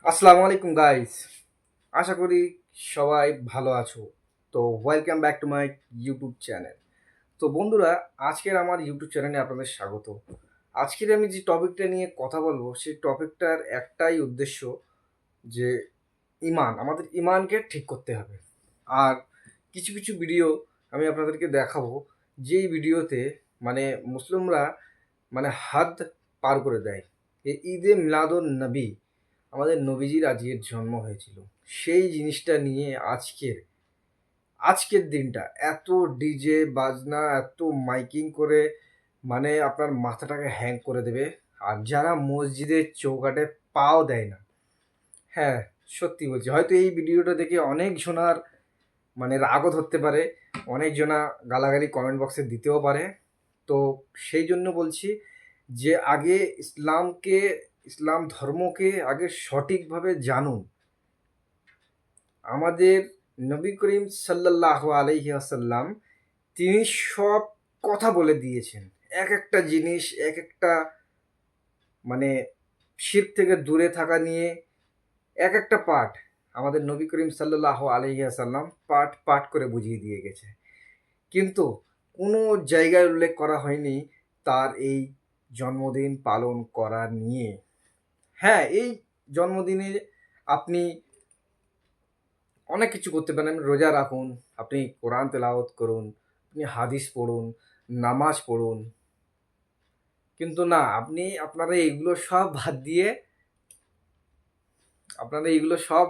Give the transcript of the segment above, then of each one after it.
আসসালামু আলাইকুম গাইস। আশা করি সবাই ভালো আছো। তো welcome back to my YouTube channel. তো বন্ধুরা, আজকের আমার ইউটিউব চ্যানেলে আপনাদের স্বাগত। আজকের আমি যে টপিকটা নিয়ে কথা বলবো সেই টপিকটার একটাই উদ্দেশ্য যে আমাদের ইমানকে ঠিক করতে হবে। আর কিছু কিছু ভিডিও আমি আপনাদেরকে দেখাবো, যেই ভিডিওতে মানে মুসলিমরা হাদ পার করে দেয়। এই ঈদে মিলাদুন নবী, আমাদের নবীজির আজকের জন্ম হয়েছিল, সেই জিনিসটা নিয়ে আজকের দিনটা এত ডিজে বাজনা, এত মাইকিং করে আপনার মাথাটাকে হ্যাং করে দেবে। আর যারা মসজিদের চৌকাঠে পাও দেয় না, হ্যাঁ, সত্যি বলছি, হয়তো এই ভিডিওটা দেখে অনেক জনার রাগও ধরতে পারে, অনেকজনা গালাগালি কমেন্ট বক্সে দিতেও পারে। তো সেই জন্য বলছি যে আগে ইসলাম ধর্মকে আগে সঠিকভাবে জানুন। আমাদের নবী করিম সাল্লাল্লাহু আলাইহি আসাল্লাম তিনি সব কথা বলে দিয়েছেন। এক একটা জিনিস, এক একটা মানে শিরক থেকে দূরে থাকা নিয়ে এক একটা পাঠ আমাদের নবী করিম সাল্লাল্লাহু আলাইহি আসাল্লাম পাঠ পাঠ করে বুঝিয়ে দিয়ে গেছে। কিন্তু কোনো জায়গায় উল্লেখ করা হয়নি তার এই জন্মদিন পালন করা নিয়ে। হ্যাঁ, এই জন্মদিনে আপনি অনেক কিছু করতে পারেন। রোজা রাখুন, আপনি কোরআন তেলাওয়াত করুন, আপনি হাদিস পড়ুন, নামাজ পড়ুন। কিন্তু না, আপনারা এইগুলো সব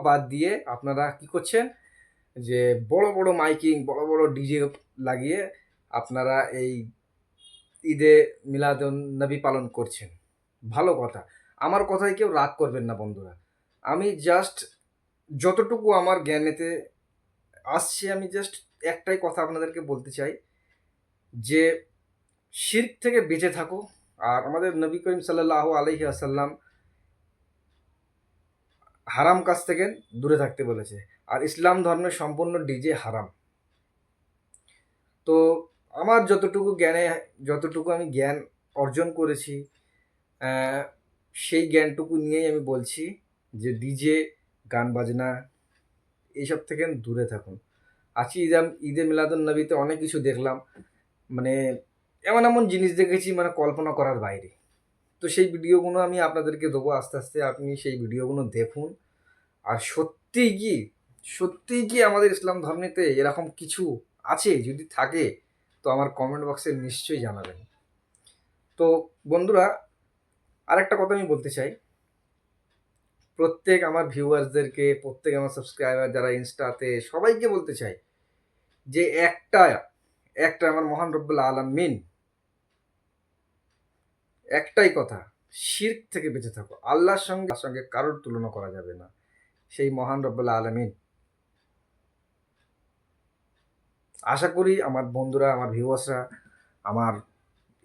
বাদ দিয়ে আপনারা কি করছেন, যে বড় বড় মাইকিং, বড় বড় ডিজে লাগিয়ে আপনারা এই ঈদে মিলাদুন নবী পালন করছেন। ভালো কথা। আমার কথায় কেউ রাগ করবেন না বন্ধুরা। আমি জাস্ট যতটুকু আমার জ্ঞানেতে আসছে, আমি জাস্ট একটাই কথা আপনাদেরকে বলতে চাই যে শিরক থেকে বেঁচে থাকো। আর আমাদের নবী করিম সাল্লাল্লাহু আলাইহি আসাল্লাম হারাম কাজ থেকে দূরে থাকতে বলেছে। আর ইসলাম ধর্মে সম্পূর্ণ ডিজে হারাম। তো আমার যতটুকু আমি জ্ঞান অর্জন করেছি, আহ, সেই জ্ঞানটুকু নিয়েই আমি বলছি যে ডিজে, গান বাজনা এইসব থেকে দূরে থাকুন। আজকে ঈদে মিলাদুন নবীতে অনেক কিছু দেখলাম, মানে এমন এমন জিনিস দেখেছি কল্পনা করার বাইরে। তো সেই ভিডিওগুলো আমি আপনাদেরকে দেবো আস্তে আস্তে, আপনি সেই ভিডিওগুলো দেখুন। আর সত্যিই কি আমাদের ইসলাম ধর্মেতে এরকম কিছু আছে? যদি থাকে তো আমার কমেন্ট বক্সে নিশ্চয়ই জানাবেন। তো বন্ধুরা, আরেকটা কথা আমি বলতে চাই, প্রত্যেক আমার ভিউয়ার্সদেরকে, প্রত্যেক আমার সাবস্ক্রাইবার যারা ইনস্টাতে, সবাইকে বলতে চাই যে একটা একটা আমার মহান রব্বুল আলামিন একটাই কথা, শিরক থেকে বেঁচে থাকো। আল্লাহর সঙ্গে কারোর তুলনা করা যাবে না। সেই মহান রব্বুল আলামিন, আশা করি আমার বন্ধুরা, আমার ভিউয়ার্সরা আমার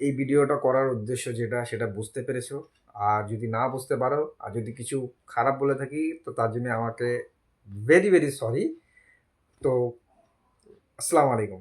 এই ভিডিওটা করার উদ্দেশ্য যেটা সেটা বুঝতে পেরেছো। আর যদি না বুঝতে পারো, আর যদি কিছু খারাপ বলে থাকি, তো তার জন্য আমাকে ভেরি ভেরি সরি। তো আসসালামু আলাইকুম।